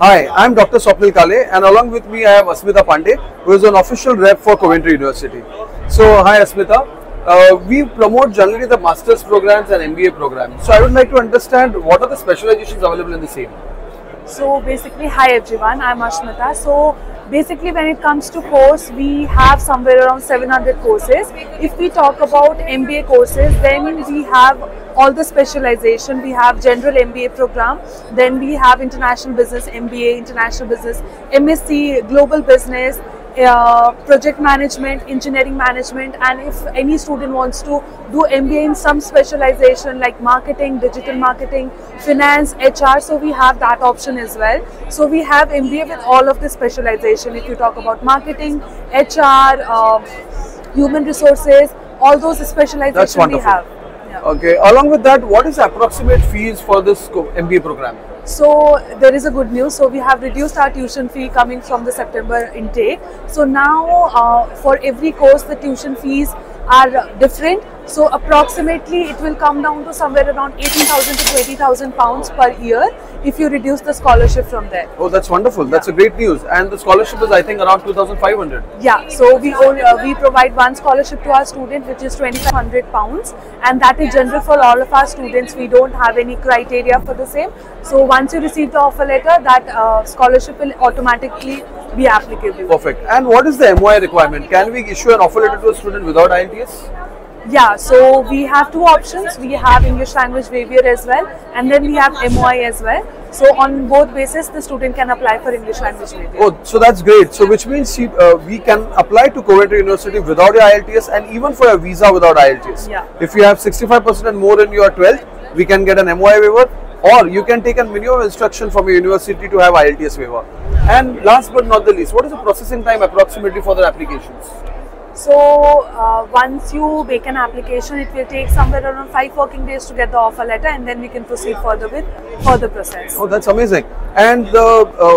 Hi, I'm Dr. Swapnil Kale, and along with me I have Asmita Pandey, who is an official rep for Coventry University. So, hi Asmita. We promote generally the master's programs and MBA programs. So, I would like to understand what are the specializations available in the same. So basically, hi everyone, I'm Ashmita. So basically, when it comes to course, we have somewhere around 700 courses. If we talk about MBA courses, then we have all the specialization. We have general MBA program, then we have international business MBA, international business MSc, global business, project management, engineering management, and if any student wants to do MBA in some specialization like marketing, digital marketing, finance, HR, so we have that option as well. So we have MBA with all of the specialization. If you talk about marketing, HR, human resources, all those specializations we have. Yeah. Okay. Along with that, what is the approximate fees for this MBA program? So there is a good news. So we have reduced our tuition fee coming from the September intake. So now for every course the tuition fees are different. So approximately it will come down to somewhere around 18,000 to 20,000 pounds per year if you reduce the scholarship from there. Oh, that's wonderful. That's a great news. And the scholarship is, I think, around 2,500. Yeah. So we provide one scholarship to our student, which is 2,500 pounds, and that is general for all of our students. We don't have any criteria for the same. So once you receive the offer letter, that scholarship will automatically be applicable. Perfect. And what is the MOI requirement? Can we issue an offer letter to a student without IELTS? Yeah, so we have two options. We have English language waiver as well, and then we have MOI as well. So on both bases, the student can apply for English language waiver. Oh, so that's great. So which means we can apply to Coventry University without your IELTS and even for a visa without IELTS. Yeah. If you have 65% and more in your 12th, we can get an MOI waiver, or you can take a minimum instruction from your university to have IELTS waiver. And last but not the least, what is the processing time approximately for the applications? So once you make an application, it will take somewhere around 5 working days to get the offer letter, and then we can proceed further with further process. Oh, that's amazing. And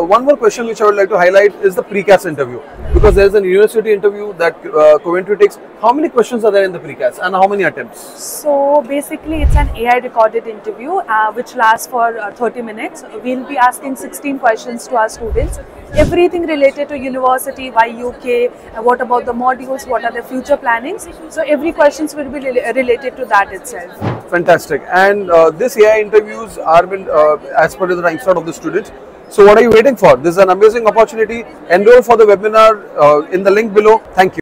one more question which I would like to highlight is the precast interview, because there is a university interview that Coventry takes. How many questions are there in the precast and how many attempts? So basically it's an AI recorded interview which lasts for 30 minutes. We'll be asking 16 questions to our students. Everything related to university, why UK, what about the modules, what are the future plannings. So every questions will be related to that itself. Fantastic. And this AI interviews are been as per the time slot of the students. So what are you waiting for? This is an amazing opportunity. Enroll for the webinar in the link below. Thank you.